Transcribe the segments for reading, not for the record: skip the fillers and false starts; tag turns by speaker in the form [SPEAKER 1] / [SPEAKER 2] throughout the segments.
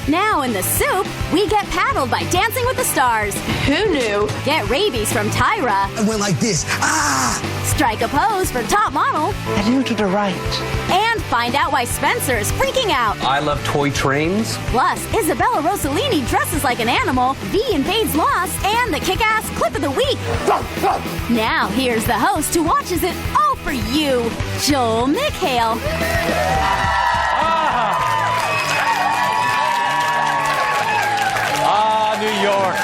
[SPEAKER 1] Now in the soup, we get paddled by Dancing with the Stars.
[SPEAKER 2] Who knew?
[SPEAKER 1] Get rabies from Tyra.
[SPEAKER 3] I went like this. Ah!
[SPEAKER 1] Strike a pose for top model.
[SPEAKER 2] A little to the right.
[SPEAKER 1] And find out why Spencer is freaking out.
[SPEAKER 4] I love toy trains.
[SPEAKER 1] Plus, Isabella Rossellini dresses like an animal, V invades Lost, and the kick-ass clip of the week. Now, here's the host who watches it all for you, Joel McHale.
[SPEAKER 5] New York.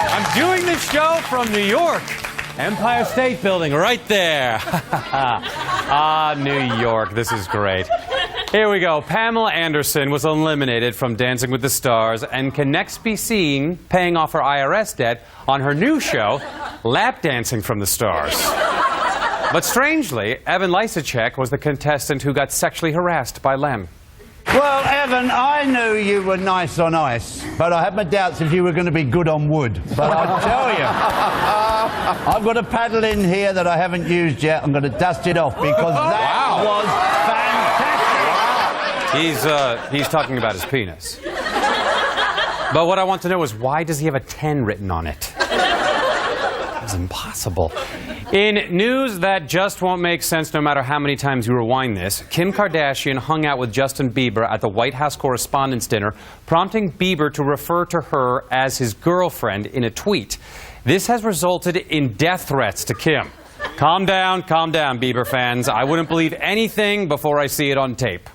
[SPEAKER 5] I'm doing this show from New York. Empire State Building, right there. New York. This is great. Here we go. Pamela Anderson was eliminated from Dancing with the Stars and can next be seen paying off her IRS debt on her new show, Lap Dancing from the Stars. But strangely, Evan Lysacek was the contestant who got sexually harassed by Lem.
[SPEAKER 6] Well, Evan, I knew you were nice on ice, but I had my doubts if you were going to be good on wood. But I'll tell you, I've got a paddle in here that I haven't used yet. I'm going to dust it off because that was fantastic.
[SPEAKER 5] He's talking about his penis. But what I want to know is, why does he have a 10 written on it? It's impossible. In news that just won't make sense no matter how many times you rewind this, Kim Kardashian hung out with Justin Bieber at the White House Correspondents' Dinner, prompting Bieber to refer to her as his girlfriend in a tweet. This has resulted in death threats to Kim. Calm down, Bieber fans. I wouldn't believe anything before I see it on tape.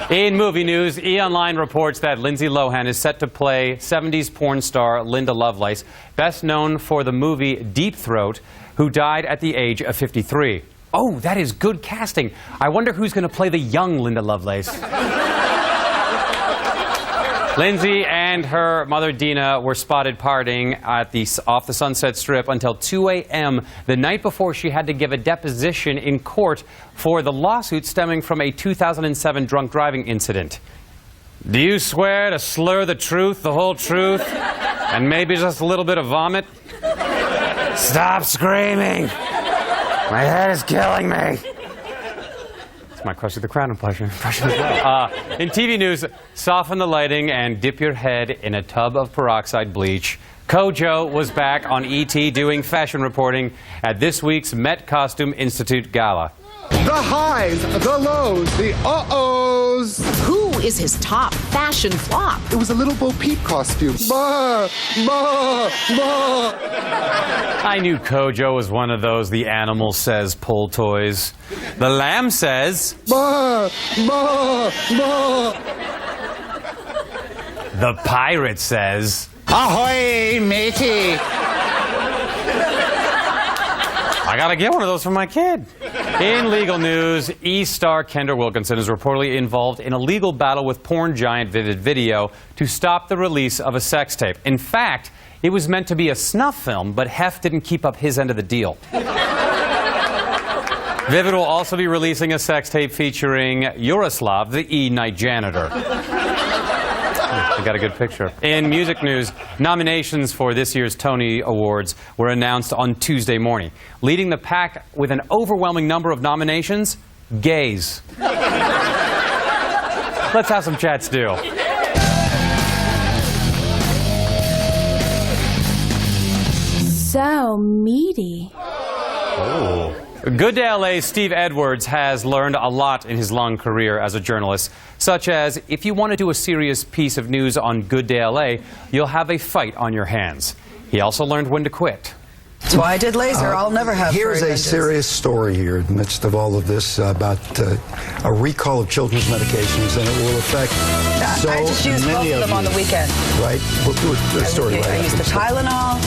[SPEAKER 5] In movie news, E! Online reports that Lindsay Lohan is set to play 70s porn star Linda Lovelace, best known for the movie Deep Throat, who died at the age of 53. Oh, that is good casting. I wonder who's going to play the young Linda Lovelace. Lindsay and her mother Dina were spotted partying at off the Sunset Strip until 2 a.m. the night before she had to give a deposition in court for the lawsuit stemming from a 2007 drunk driving incident. Do you swear to slur the truth, the whole truth, and maybe just a little bit of vomit? Stop screaming! My head is killing me! My Crush of the Crown impression as well. In TV news, soften the lighting and dip your head in a tub of peroxide bleach. Kojo was back on ET doing fashion reporting at this week's Met Costume Institute Gala.
[SPEAKER 7] The highs, the lows, the uh-ohs.
[SPEAKER 8] Who is his top fashion flop?
[SPEAKER 7] It was a little Bo Peep costume. Bah, bah, bah.
[SPEAKER 5] I knew Kojo was one of those the animal says pull toys. The lamb says,
[SPEAKER 7] bah, bah, bah.
[SPEAKER 5] The pirate says,
[SPEAKER 6] Ahoy, matey!
[SPEAKER 5] I gotta get one of those for my kid. In legal news, E-star Kendra Wilkinson is reportedly involved in a legal battle with porn giant Vivid Video to stop the release of a sex tape. In fact, it was meant to be a snuff film, but Hef didn't keep up his end of the deal. Vivid will also be releasing a sex tape featuring Yaroslav, the E-night janitor. I got a good picture. In music news, nominations for this year's Tony Awards were announced on Tuesday morning. Leading the pack with an overwhelming number of nominations, gays. Let's have some chat stew.
[SPEAKER 1] So meaty.
[SPEAKER 5] Oh. Good Day LA's Steve Edwards has learned a lot in his long career as a journalist, such as if you want to do a serious piece of news on Good Day LA, you'll have a fight on your hands. He also learned when to quit.
[SPEAKER 2] That's why I did laser. I'll never have.
[SPEAKER 3] Here's a serious story here in the midst of all of this about a recall of children's medications, and it will affect so
[SPEAKER 2] I just used both
[SPEAKER 3] many
[SPEAKER 2] of them on the weekend.
[SPEAKER 3] Right? We'll do a story right
[SPEAKER 2] I used the Tylenol.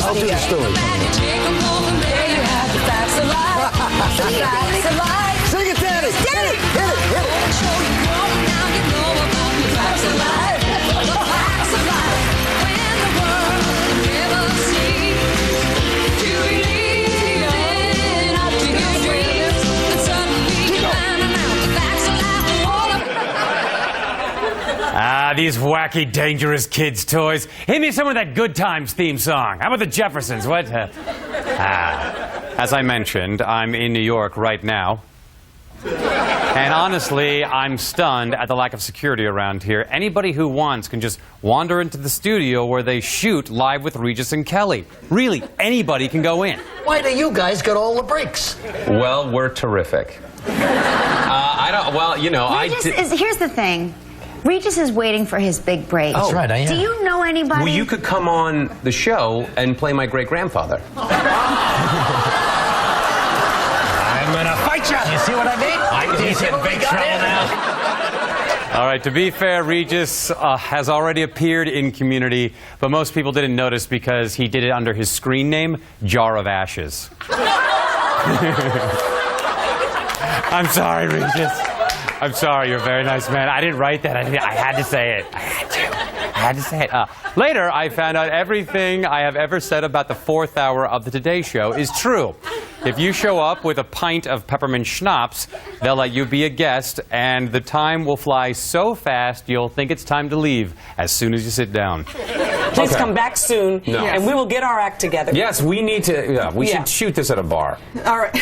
[SPEAKER 3] I'll do the story.
[SPEAKER 2] There you have the facts of life. The facts of life.
[SPEAKER 3] Sing it, Daddy! Hit it! Hit it! Hit it!
[SPEAKER 2] Facts of life. The facts of life. When the world never seems to believe up to your dreams, and suddenly you find out the facts of life.
[SPEAKER 5] These wacky, dangerous kids' toys. Hit me some of that Good Times theme song. How about the Jeffersons? What? As I mentioned, I'm in New York right now. And honestly, I'm stunned at the lack of security around here. Anybody who wants can just wander into the studio where they shoot live with Regis and Kelly. Really, anybody can go in.
[SPEAKER 4] Why do you guys get all the breaks?
[SPEAKER 9] Well, we're terrific.
[SPEAKER 10] Here's the thing. Regis is waiting for his big break.
[SPEAKER 9] That's
[SPEAKER 4] right, I am.
[SPEAKER 10] Do you know anybody?
[SPEAKER 9] Well, you could come on the show and play my great-grandfather.
[SPEAKER 4] I'm gonna fight you. You see what I mean? He's in big trouble now.
[SPEAKER 5] All right, to be fair, Regis has already appeared in Community, but most people didn't notice because he did it under his screen name, Jar of Ashes. I'm sorry, Regis. I'm sorry, you're a very nice man. I didn't write that. I had to say it. I had to say it. Later, I found out everything I have ever said about the 4th hour of the Today Show is true. If you show up with a pint of peppermint schnapps, they'll let you be a guest, and the time will fly so fast you'll think it's time to leave as soon as you sit down.
[SPEAKER 11] Please come back soon, and we will get our act together.
[SPEAKER 9] Yes, we need to. We should shoot this at a bar.
[SPEAKER 12] All right.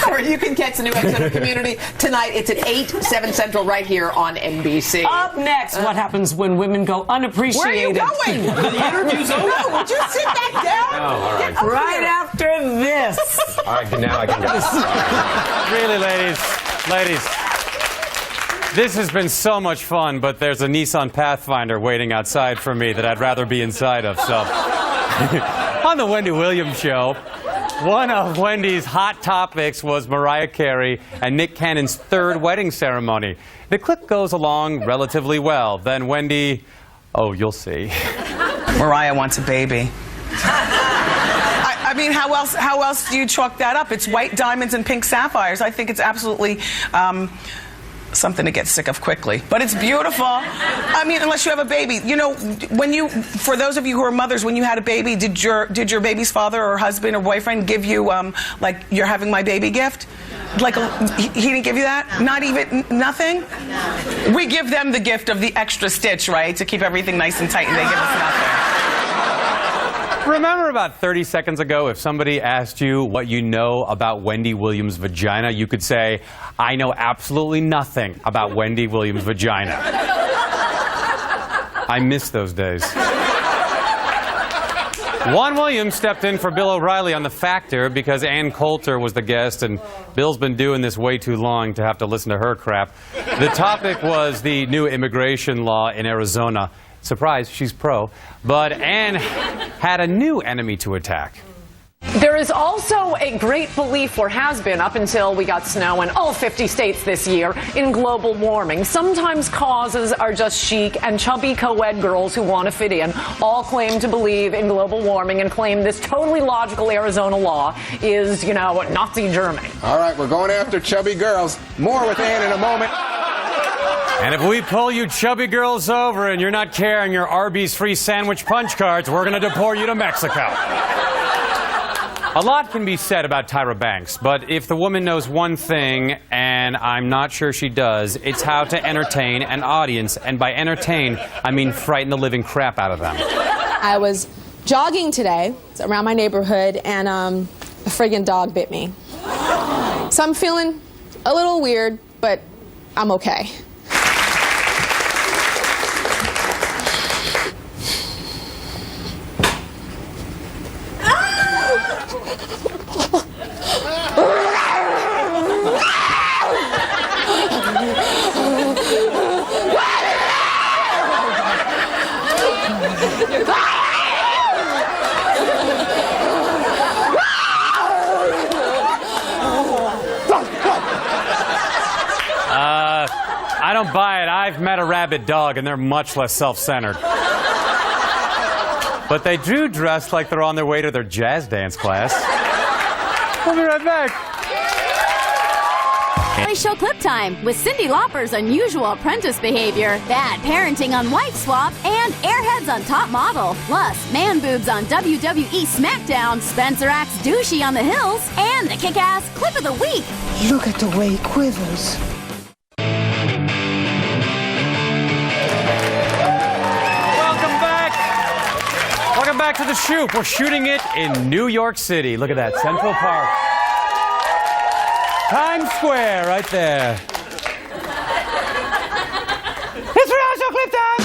[SPEAKER 12] All right, you can catch the new episode of Community tonight. It's at 8, 7 Central right here on NBC.
[SPEAKER 11] Up next, what happens when women go unappreciated?
[SPEAKER 12] Where are you going? The interview's over. No, would you sit back down?
[SPEAKER 9] Oh, all right.
[SPEAKER 11] Right after this.
[SPEAKER 9] All right, now I can get this.
[SPEAKER 5] Really, ladies, this has been so much fun, but there's a Nissan Pathfinder waiting outside for me that I'd rather be inside of, so. On the Wendy Williams Show, one of Wendy's hot topics was Mariah Carey and Nick Cannon's 3rd wedding ceremony. The clip goes along relatively well. Then Wendy, oh, you'll see.
[SPEAKER 12] Mariah wants a baby. I mean, how else do you chalk that up? It's white diamonds and pink sapphires. I think it's absolutely something to get sick of quickly. But it's beautiful. I mean, unless you have a baby. You know, for those of you who are mothers, when you had a baby, did your baby's father or husband or boyfriend give you, like, you're having my baby gift? Like, he didn't give you that? Not even, nothing? We give them the gift of the extra stitch, right? To keep everything nice and tight, and they give us nothing.
[SPEAKER 5] Remember about 30 seconds ago, if somebody asked you what you know about Wendy Williams' vagina, you could say, I know absolutely nothing about Wendy Williams' vagina. I miss those days. Juan Williams stepped in for Bill O'Reilly on The Factor because Ann Coulter was the guest, and Bill's been doing this way too long to have to listen to her crap. The topic was the new immigration law in Arizona. Surprise, she's pro. But Ann had a new enemy to attack.
[SPEAKER 13] There is also a great belief, or has been up until we got snow in all 50 states this year, in global warming. Sometimes causes are just chic, and chubby co-ed girls who want to fit in all claim to believe in global warming and claim this totally logical Arizona law is, you know, Nazi Germany.
[SPEAKER 7] All right, we're going after chubby girls. More with Ann in a moment.
[SPEAKER 5] And if we pull you chubby girls over and you're not carrying your Arby's free sandwich punch cards, we're going to deport you to Mexico. A lot can be said about Tyra Banks, but if the woman knows one thing, and I'm not sure she does, it's how to entertain an audience. And by entertain, I mean frighten the living crap out of them.
[SPEAKER 14] I was jogging today around my neighborhood, and a friggin' dog bit me. So I'm feeling a little weird, but I'm okay.
[SPEAKER 5] I don't buy it. I've met a rabid dog, and they're much less self-centered. But they do dress like they're on their way to their jazz dance class. We'll be right back.
[SPEAKER 1] Show clip time with Cyndi Lauper's unusual apprentice behavior, bad parenting on Wife Swap, and Airheads on Top Model. Plus, man boobs on WWE SmackDown, Spencer acts douchey on The Hills, and the kick-ass clip of the week.
[SPEAKER 2] Look at the way he quivers.
[SPEAKER 5] Welcome back to the shoot. We're shooting it in New York City. Look at that, Central Park. Times Square, right there. It's rehearsal clip time!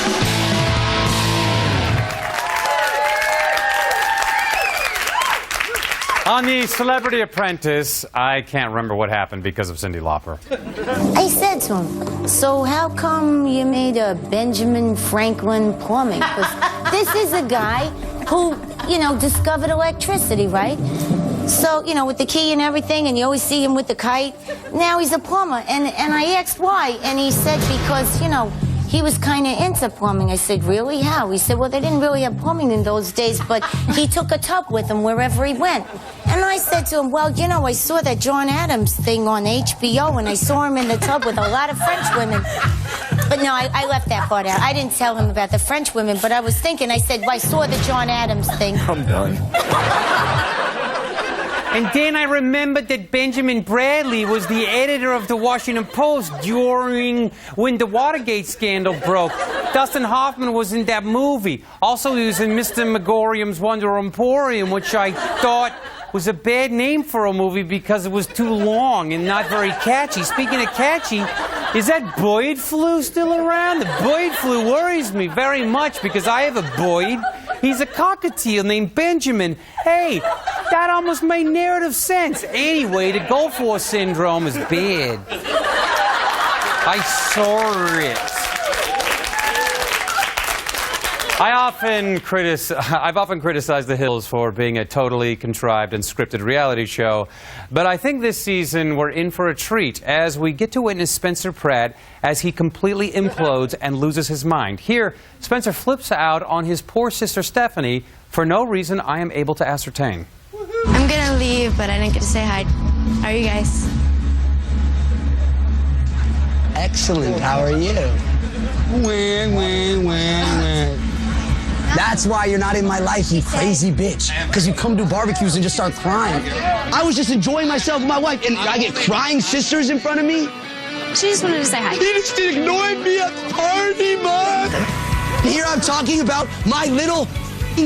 [SPEAKER 5] On the Celebrity Apprentice, I can't remember what happened because of Cyndi Lauper.
[SPEAKER 15] I said to him, so how come you made a Benjamin Franklin plumbing? 'Cause this is a guy who, you know, discovered electricity, right? So, you know, with the key and everything, and you always see him with the kite. Now he's a plumber. And I asked why, and he said because, you know, he was kind of into plumbing. I said, really? How? He said, well, they didn't really have plumbing in those days, but he took a tub with him wherever he went. And I said to him, well, you know, I saw that John Adams thing on HBO, and I saw him in the tub with a lot of French women. But no, I left that part out. I didn't tell him about the French women, but I was thinking, I said, well, I saw the John Adams thing.
[SPEAKER 7] I'm done.
[SPEAKER 5] And then I remembered that Benjamin Bradley was the editor of the Washington Post during when the Watergate scandal broke. Dustin Hoffman was in that movie. Also, he was in Mr. Megorium's Wonder Emporium, which I thought was a bad name for a movie because it was too long and not very catchy. Speaking of catchy, is that Boyd flu still around? The Boyd flu worries me very much because I have a Boyd. He's a cockatiel named Benjamin. Hey, that almost made narrative sense. Anyway, the Gulf War syndrome is bad. I saw it. I've often criticized The Hills for being a totally contrived and scripted reality show, but I think this season we're in for a treat as we get to witness Spencer Pratt as he completely implodes and loses his mind. Here, Spencer flips out on his poor sister Stephanie for no reason I am able to ascertain.
[SPEAKER 16] I'm gonna leave, but I didn't get to say hi. How are you guys?
[SPEAKER 17] Excellent. How are you? That's why you're not in my life, you crazy bitch. Because you come to barbecues and just start crying. I was just enjoying myself with my wife, and I get crying sisters in front of me.
[SPEAKER 16] She just wanted to say hi.
[SPEAKER 17] You just ignored me at the party, Mom. Here I'm talking about my little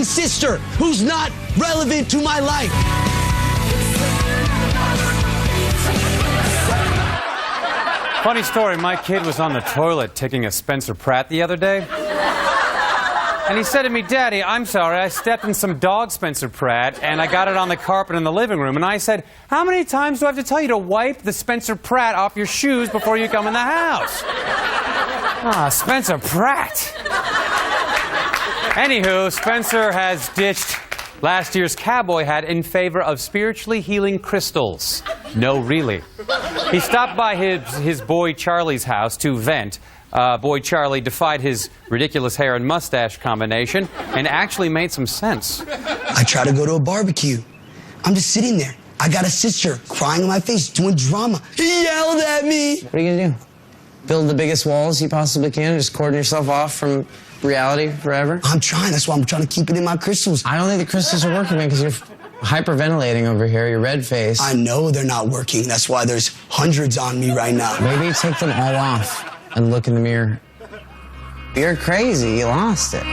[SPEAKER 17] sister who's not relevant to my life.
[SPEAKER 5] Funny story, my kid was on the toilet taking a Spencer Pratt the other day. And he said to me, Daddy, I'm sorry, I stepped in some dog Spencer Pratt, and I got it on the carpet in the living room. And I said, how many times do I have to tell you to wipe the Spencer Pratt off your shoes before you come in the house? Ah, Spencer Pratt. Anywho, Spencer has ditched last year's cowboy hat in favor of spiritually healing crystals. No, really. He stopped by his boy Charlie's house to vent. Boy Charlie defied his ridiculous hair and mustache combination and actually made some sense.
[SPEAKER 17] I try to go to a barbecue. I'm just sitting there. I got a sister crying on my face, doing drama. He yelled at me.
[SPEAKER 18] What are you gonna do? Build the biggest walls you possibly can, just cordon yourself off from reality forever?
[SPEAKER 17] I'm trying. That's why I'm trying to keep it in my crystals.
[SPEAKER 18] I don't think the crystals are working, man, because you're hyperventilating over here, your red face.
[SPEAKER 17] I know they're not working. That's why there's hundreds on me right now.
[SPEAKER 18] Maybe take them all off and look in the mirror. You're crazy. You lost it.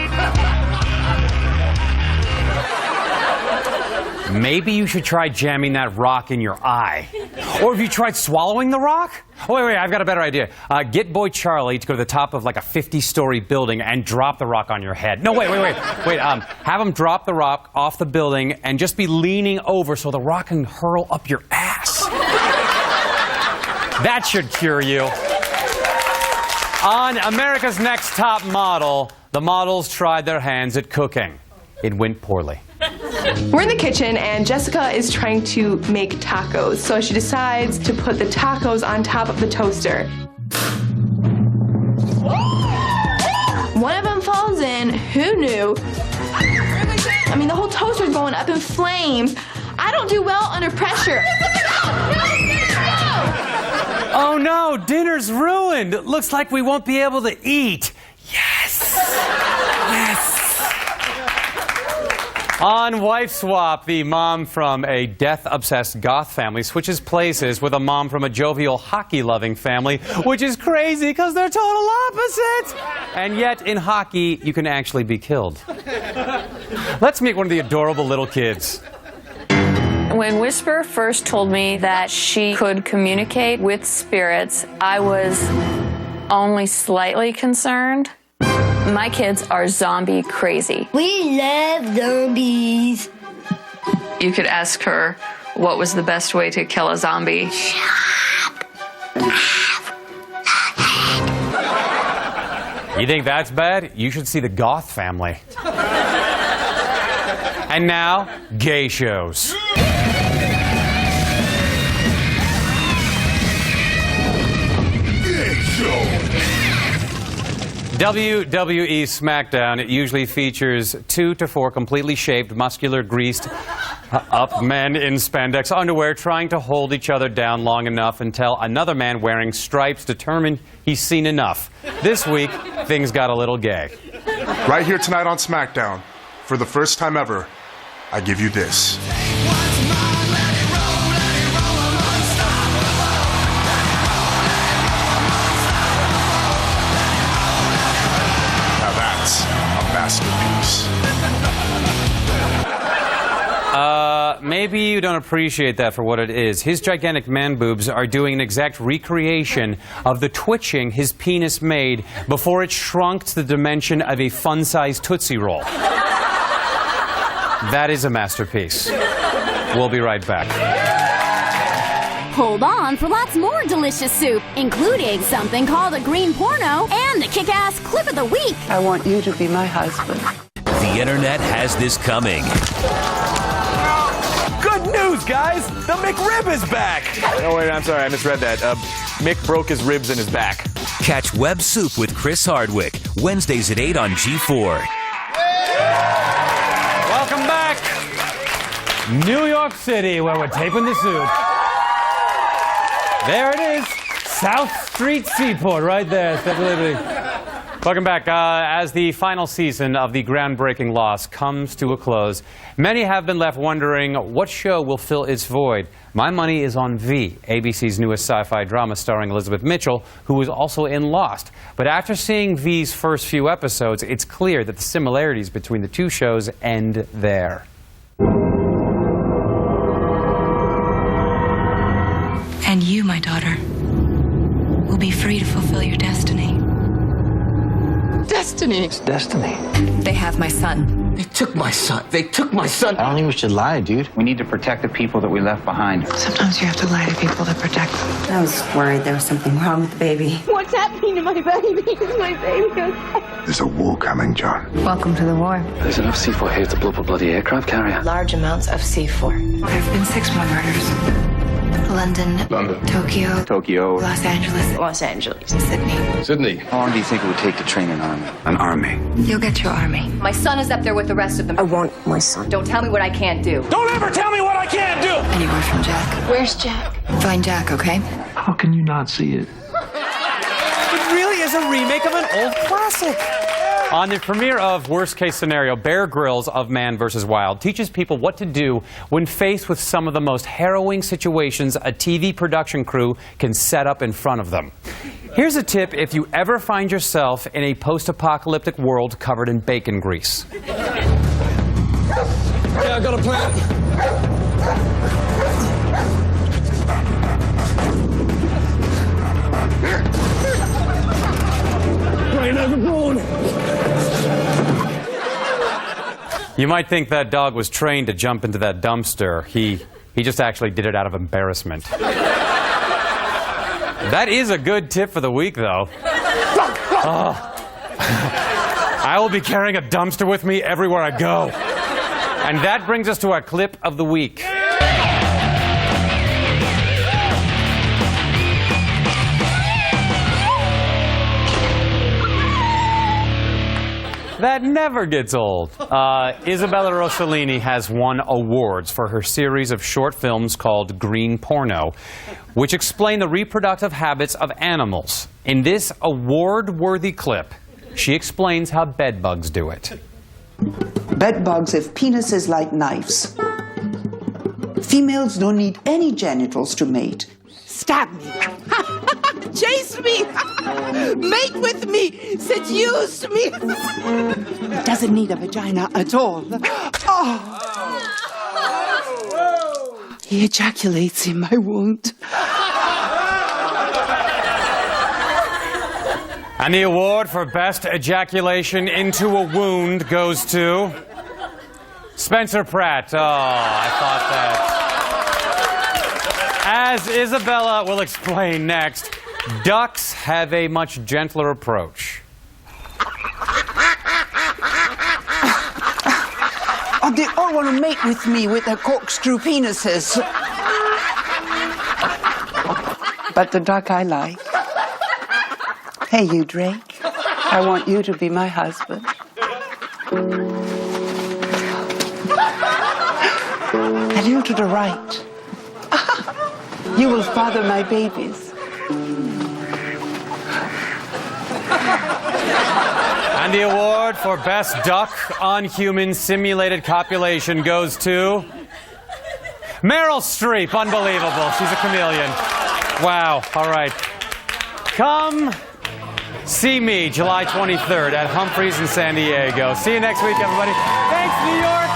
[SPEAKER 5] Maybe you should try jamming that rock in your eye. Or have you tried swallowing the rock? Oh, wait, I've got a better idea. Get boy Charlie to go to the top of like a 50-story building and drop the rock on your head. No, wait. Have him drop the rock off the building and just be leaning over so the rock can hurl up your ass. That should cure you. On America's Next Top Model, the models tried their hands at cooking. It went poorly.
[SPEAKER 19] We're in the kitchen and Jessica is trying to make tacos, so she decides to put the tacos on top of the toaster. One of them falls in. Who knew? I mean, the whole toaster's going up in flames. I don't do well under pressure.
[SPEAKER 5] Oh no, dinner's ruined. It looks like we won't be able to eat. Yes. Yes. On Wife Swap, the mom from a death-obsessed goth family switches places with a mom from a jovial hockey-loving family, which is crazy because they're total opposites. And yet, in hockey, you can actually be killed. Let's meet one of the adorable little kids.
[SPEAKER 20] When When Whisper first told me that she could communicate with spirits, I was only slightly concerned. My kids are zombie crazy.
[SPEAKER 15] We love zombies.
[SPEAKER 20] You could ask her what was the best way to kill a zombie.
[SPEAKER 5] You think that's bad? You should see the Goth Family. And now, gay shows. WWE SmackDown, it usually features 2 to 4 completely shaved, muscular, greased up men in spandex underwear trying to hold each other down long enough until another man wearing stripes determined he's seen enough. This week, things got a little gay.
[SPEAKER 21] Right here tonight on SmackDown, for the first time ever, I give you this. Now that's a masterpiece.
[SPEAKER 5] Maybe you don't appreciate that for what it is. His gigantic man boobs are doing an exact recreation of the twitching his penis made before it shrunk to the dimension of a fun-sized Tootsie Roll. That is a masterpiece. We'll be right back.
[SPEAKER 1] Hold on for lots more delicious soup, including something called a green porno and the kick-ass clip of the week.
[SPEAKER 22] I want you to be my husband.
[SPEAKER 23] The internet has this coming.
[SPEAKER 24] Good news, guys! The McRib is back! Oh, wait, I'm sorry, I misread that. Mick broke his ribs in his back.
[SPEAKER 23] Catch Web Soup with Chris Hardwick, Wednesdays at 8 on G4.
[SPEAKER 5] Welcome back. New York City, where we're taping the soup. There it is. South Street Seaport, right there. Welcome back. As the final season of the groundbreaking Lost comes to a close, many have been left wondering what show will fill its void. My money is on V, ABC's newest sci-fi drama starring Elizabeth Mitchell, who was also in Lost. But after seeing V's first few episodes, it's clear that the similarities between the two shows end there.
[SPEAKER 25] And you, my daughter, will be free to fulfill your destiny.
[SPEAKER 17] Destiny. It's destiny.
[SPEAKER 25] They have my son.
[SPEAKER 17] They took my son. They took my son.
[SPEAKER 26] I don't think we should lie, dude. We need to protect the people that we left behind.
[SPEAKER 25] Sometimes you have to lie to people to protect them.
[SPEAKER 10] I was worried there was something wrong with the baby.
[SPEAKER 19] What's happening to my baby? Is my baby okay?
[SPEAKER 7] There's a war coming, John.
[SPEAKER 25] Welcome to the war.
[SPEAKER 26] There's enough C4 here to blow up a bloody aircraft carrier.
[SPEAKER 25] Large amounts of C4. There have been 6 more murders. London.
[SPEAKER 26] Tokyo.
[SPEAKER 25] Los Angeles.
[SPEAKER 26] Sydney. How long do you think it would take to train an army? An army?
[SPEAKER 25] You'll get your army.
[SPEAKER 27] My son is up there with the rest of them.
[SPEAKER 10] I want my son.
[SPEAKER 27] Don't tell me what I can't do.
[SPEAKER 24] Don't ever tell me what I can't do!
[SPEAKER 25] Anywhere from Jack.
[SPEAKER 10] Where's Jack?
[SPEAKER 25] Find Jack, okay?
[SPEAKER 26] How can you not see it?
[SPEAKER 5] It really is a remake of an old classic. On the premiere of Worst Case Scenario, Bear Grylls of Man vs. Wild teaches people what to do when faced with some of the most harrowing situations a TV production crew can set up in front of them. Here's a tip if you ever find yourself in a post-apocalyptic world covered in bacon grease.
[SPEAKER 17] Yeah, I got a plan. Plane overboard.
[SPEAKER 5] You might think that dog was trained to jump into that dumpster. He just actually did it out of embarrassment. That is a good tip for the week, though. Oh. I will be carrying a dumpster with me everywhere I go. And that brings us to our clip of the week. That never gets old. Isabella Rossellini has won awards for her series of short films called Green Porno, which explain the reproductive habits of animals. In this award-worthy clip, she explains how bedbugs do it.
[SPEAKER 28] Bedbugs have penises like knives. Females don't need any genitals to mate.
[SPEAKER 17] Stab me. Chase me. Mate with me. Seduce me. It doesn't need a vagina at all. Oh.
[SPEAKER 22] He ejaculates in my wound.
[SPEAKER 5] And the award for best ejaculation into a wound goes to Spencer Pratt. Oh, I thought that. As Isabella will explain next, ducks have a much gentler approach.
[SPEAKER 28] Oh, they all want to mate with me with their corkscrew penises.
[SPEAKER 22] But the duck I like. Hey, you, Drake. I want you to be my husband.
[SPEAKER 28] And you to the right.
[SPEAKER 22] You will father my babies.
[SPEAKER 5] And the award for best duck on human simulated copulation goes to Meryl Streep. Unbelievable. She's a chameleon. Wow. All right. Come see me July 23rd at Humphreys in San Diego. See you next week, everybody. Thanks, New York.